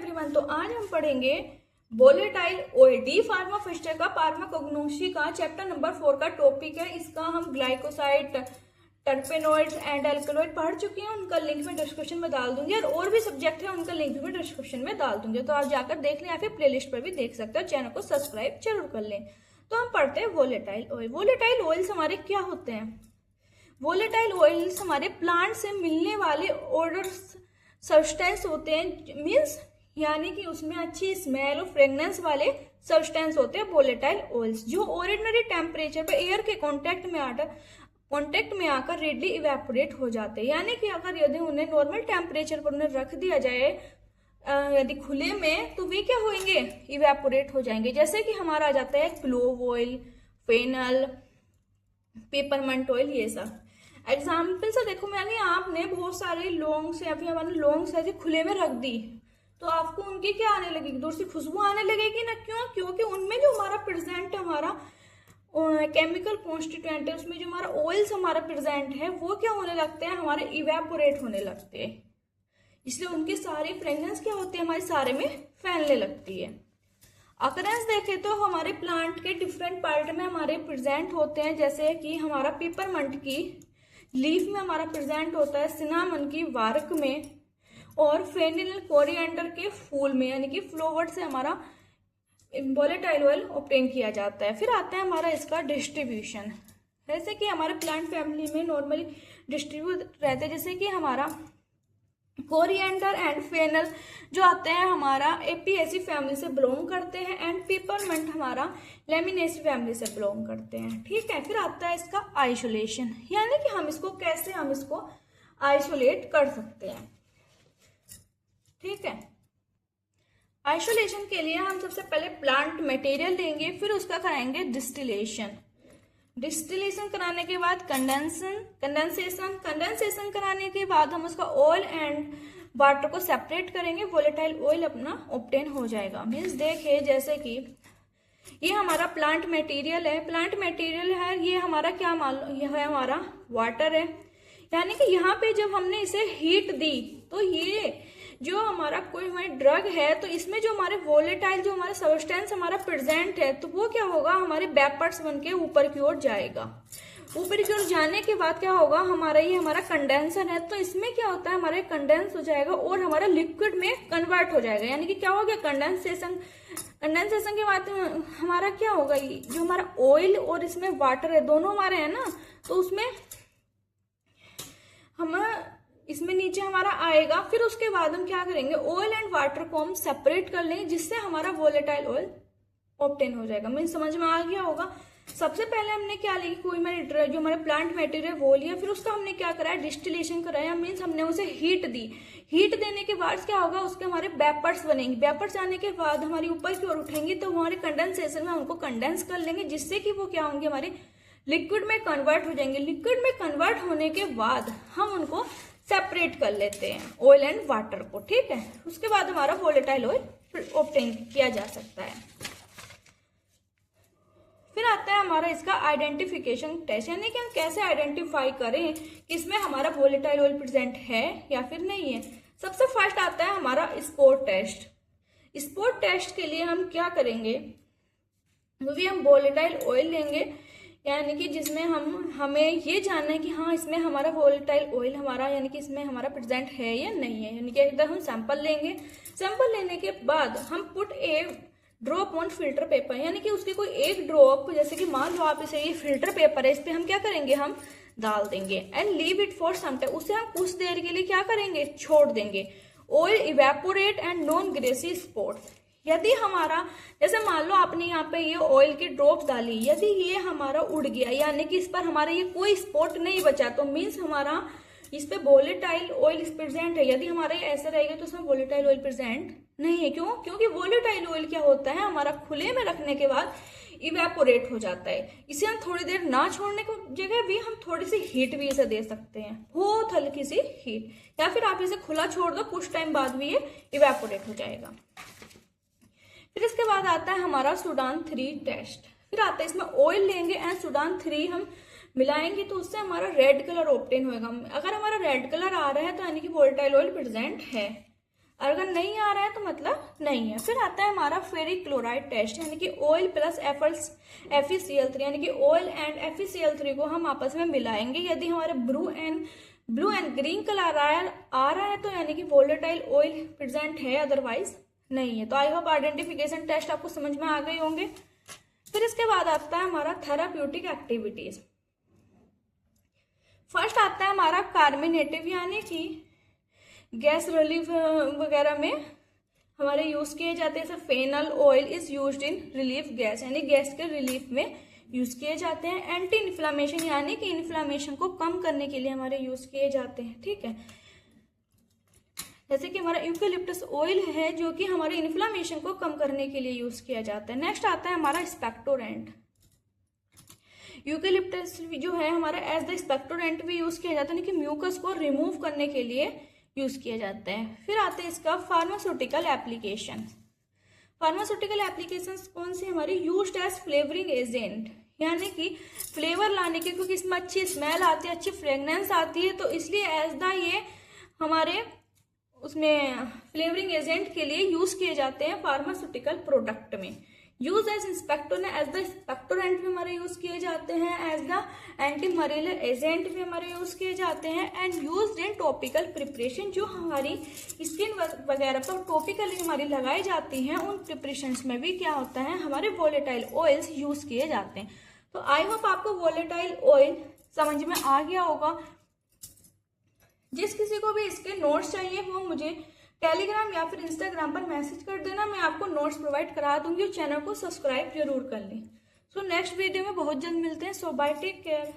Everyone. तो आज हम पढ़ेंगे volatile oil D pharma first का फार्माकोग्नोसी का चैप्टर नंबर 4 का टॉपिक है। इसका हम ग्लाइकोसाइड, टर्पेनोइड्स एंड एल्कलॉइड पढ़ चुके हैं। उनका लिंक मैं डिस्क्रिप्शन में डाल दूंगी और भी सब्जेक्ट है उनका लिंक भी मैं डिस्क्रिप्शन में डाल दूंगी, तो आप जाकर देख लें या फिर प्लेलिस्ट पर भी देख सकते हो। चैनल को सब्सक्राइब जरूर कर लें। तो हम पढ़ते हैं वोलेटाइल ऑयल। वोलेटाइल ऑयल्स हमारे क्या होते हैं? वोलेटाइल ऑयल्स हमारे प्लांट से मिलने वाले ऑर्डर सब्सटेंस होते हैं, मीन्स यानी कि उसमें अच्छी स्मेल और फ्रेगनेंस वाले सब्सटेंस होते हैं वोलेटाइल ऑयल्स, जो ऑर्डिनरी टेम्परेचर पर एयर के कांटेक्ट में आकर रेडली इवेपोरेट हो जाते हैं। यानी कि अगर यदि उन्हें नॉर्मल टेम्परेचर पर उन्हें रख दिया जाए यदि खुले में, तो वे क्या होंगे? इवेपोरेट हो जाएंगे। जैसे कि हमारा आ जाता है clove oil, fennel, peppermint oil, ये सब एग्जाम्पल से देखो। मैंने आपने बहुत सारे लॉन्ग्स या फिर हमारे लॉन्ग्स ऐसे खुले में रख दी तो आपको उनकी क्या आने लगेगी? दूर से खुशबू आने लगेगी ना। क्यों? क्योंकि उनमें जो हमारा प्रेजेंट है, हमारा केमिकल कॉन्स्टिट्यूएंट है, उसमें जो हमारा ऑयल्स हमारा प्रेजेंट है वो क्या होने लगते हैं? हमारे इवेपोरेट होने लगते हैं। इसलिए उनकी सारी फ्रेगनेंस क्या होती है? हमारे सारे में फैलने लगती है। अकरेंस देखें तो हमारे प्लांट के डिफरेंट पार्ट में हमारे प्रेजेंट होते हैं। जैसे कि हमारा पेपरमेंट की लीफ में हमारा प्रेजेंट होता है, सिनामन की वार्क में, और फेनिल कोरिएंडर के फूल में, यानी कि फ्लावर से हमारा वोलेटाइल ऑयल ऑब्टेन किया जाता है। फिर आता है हमारा इसका डिस्ट्रीब्यूशन। जैसे कि हमारे प्लांट फैमिली में नॉर्मली डिस्ट्रीब्यूट रहते हैं। जैसे कि हमारा कोरिएंडर एंड फेनल जो आते हैं हमारा एपिएसी फैमिली से बिलोंग करते हैं, एंड पेपरमेंट हमारा लेमिनेसी फैमिली से बिलोंग करते हैं। ठीक है। फिर आता है इसका आइसोलेशन, यानी कि हम इसको आइसोलेट कर सकते हैं। ठीक है। आइसोलेशन के लिए हम सबसे पहले प्लांट मटेरियल लेंगे, फिर उसका कराएंगे डिस्टिलेशन। डिस्टिलेशन कराने के बाद कंडेंसेशन कराने के बाद हम उसका ऑयल एंड वाटर को सेपरेट करेंगे। वोलेटाइल ऑयल अपना ऑब्टेन हो जाएगा। मीन्स देखिए, जैसे कि ये हमारा प्लांट मटेरियल है, ये हमारा क्या मान, यह है हमारा वाटर है। यानी कि यहाँ पे जब हमने इसे हीट दी तो ये जो हमारा कोई हमारी ड्रग है, तो इसमें जो हमारे वोलेटाइल जो हमारा सब्सटेंस हमारा प्रेजेंट है, तो वो क्या होगा? हमारे वेपर्स बन के ऊपर की ओर जाएगा। ऊपर की ओर जाने के बाद क्या होगा? ये हमारा कंडेंसर है, तो इसमें क्या होता है? हमारे कंडेंस हो जाएगा और हमारा लिक्विड में कन्वर्ट हो जाएगा। यानी कि क्या हो गया? कंडेंसेशन के बाद हमारा क्या होगा? जो हमारा ऑयल और इसमें वाटर है, दोनों हमारे हैं ना, तो उसमें इसमें नीचे हमारा आएगा। फिर उसके बाद हम क्या करेंगे? ऑयल एंड वाटर को हम सेपरेट कर लेंगे, जिससे हमारा वोलेटाइल ऑयल ऑब्टेन हो जाएगा। मीन समझ में आ गया होगा। सबसे पहले हमने क्या लिया? कोई मैंने जो हमारे प्लांट मटेरियल वो लिया, फिर उसका हमने क्या कराया? डिस्टिलेशन कराया। मीन्स हमने उसे हीट दी। हीट देने के बाद क्या होगा? उसके हमारे वेपर्स बनेंगे। वेपर्स आने के बाद हमारी ऊपर की ओर उठेंगी, तो हमारे कंडेंसेशन में उनको कंडेंस कर लेंगे, जिससे कि वो क्या होंगे? हमारे लिक्विड में कन्वर्ट हो जाएंगे। लिक्विड में कन्वर्ट होने के बाद हम उनको सेपरेट कर लेते हैं, ऑयल एंड वाटर को। ठीक है। उसके बाद हमारा वोलेटाइल ऑयल ऑब्टेन किया जा सकता है। फिर आता है हमारा इसका आइडेंटिफिकेशन टेस्ट, यानी कि हम कैसे आइडेंटिफाई करें कि इसमें हमारा वोलेटाइल ऑयल प्रेजेंट है या फिर नहीं है। सबसे फर्स्ट आता है हमारा स्पॉट टेस्ट। स्पॉट टेस्ट के लिए हम क्या करेंगे? क्योंकि हम वोलेटाइल ऑयल लेंगे, यानी कि जिसमें हमें ये जानना है कि हाँ, इसमें हमारा वोलेटाइल ऑयल हमारा, यानी कि इसमें हमारा प्रेजेंट है या नहीं है। यानी कि एक हम सैंपल लेंगे। सैंपल लेने के बाद हम put A drop on filter paper, यानी कि उसकी कोई एक ड्रॉप, जैसे कि मान लो आप इसे, ये फिल्टर पेपर है, इस पर हम क्या करेंगे? हम डाल देंगे and leave it for some time. उसे हम कुछ देर के लिए क्या करेंगे? छोड़ देंगे। Oil evaporate and non Gracy spots. यदि हमारा, जैसे मान लो आपने यहाँ पे ये ऑयल की ड्रॉप डाली, यदि ये हमारा उड़ गया, यानी कि इस पर हमारा ये कोई स्पॉट नहीं बचा, तो मीन्स हमारा इस पे वोलेटाइल ऑयल प्रेजेंट है। यदि हमारा ये ऐसा रहेगा तो उसमें वोलेटाइल ऑयल प्रेजेंट नहीं है। क्यों? क्योंकि वोलेटाइल ऑयल क्या होता है? हमारा खुले में रखने के बाद इवेपोरेट हो जाता है। इसे हम थोड़ी देर ना छोड़ने की जगह भी हम थोड़ी सी हीट भी इसे दे सकते हैं, बहुत हल्की सी हीट, या फिर आप इसे खुला छोड़ दो, कुछ टाइम बाद भी ये इवेपोरेट हो जाएगा। फिर इसके बाद आता है हमारा सूडान 3 टेस्ट। फिर आता है इसमें ऑयल लेंगे एंड सूडान 3 हम मिलाएंगे, तो उससे हमारा रेड कलर ऑब्टेन होगा। अगर हमारा रेड कलर आ रहा है तो यानी कि वोलेटाइल ऑयल प्रेजेंट है। अगर नहीं आ रहा है तो मतलब नहीं है। फिर आता है हमारा फेरिक क्लोराइड टेस्ट, यानी कि ऑयल प्लस FeCl3, यानी कि ऑयल एंड FeCl3 को हम आपस में मिलाएंगे। यदि हमारे ब्लू एंड ग्रीन कलर आ रहा है तो यानी कि वोलेटाइल ऑयल प्रेजेंट है, अदरवाइज नहीं है। तो आई होप आइडेंटिफिकेशन टेस्ट आपको समझ में आ गए होंगे। फिर इसके बाद आता है हमारा थेराप्यूटिक एक्टिविटीज। फर्स्ट आता है हमारा कार्मिनेटिव, यानी कि गैस रिलीफ वगैरह में हमारे यूज किए जाते हैं। जैसे fennel oil is used in relief gas, यानी गैस के रिलीफ में यूज किए जाते हैं। एंटी इन्फ्लामेशन, यानी कि इन्फ्लामेशन को कम करने के लिए हमारे यूज किए जाते हैं। ठीक है, जैसे कि हमारा यूकेलिप्टस ऑयल है जो कि हमारे इन्फ्लामेशन को कम करने के लिए यूज किया जाता है। नेक्स्ट आता है हमारा स्पेक्टोरेंट। यूकेलिप्टस जो है हमारा एज द स्पेक्टोरेंट भी यूज किया जाता है, यानी कि म्यूकस को रिमूव करने के लिए यूज किया जाता है। फिर आते हैं इसका फार्मास्यूटिकल एप्लीकेशन। फार्मास्यूटिकल एप्लीकेशन कौन सी हमारी? यूज्ड एज फ्लेवरिंग एजेंट, यानी कि फ्लेवर लाने के, क्योंकि इसमें अच्छी स्मेल आती है, अच्छी फ्रेगनेंस आती है, तो इसलिए एज द ये हमारे उसमें फ्लेवरिंग एजेंट के लिए यूज किए जाते हैं फार्मास्यूटिकल प्रोडक्ट में। Use as inspector as the expectorant भी हमारे यूज किए जाते हैं, as the anti malarial agent भी हमारे यूज किए जाते हैं, and use in topical preparation, जो हमारी स्किन वगैरह पर टॉपिकली हमारी लगाई जाती हैं, उन प्रिपरेशंस में भी क्या होता है, हमारे वोलेटाइल ऑयल्स यूज किए जाते हैं। तो आई होप आपको वोलेटाइल ऑयल समझ में आ गया होगा। जिस किसी को भी इसके नोट्स चाहिए वो मुझे टेलीग्राम या फिर इंस्टाग्राम पर मैसेज कर देना, मैं आपको नोट्स प्रोवाइड करा दूंगी। और चैनल को सब्सक्राइब जरूर कर लें। सो नेक्स्ट वीडियो में बहुत जल्द मिलते हैं। सो बाय, टेक केयर।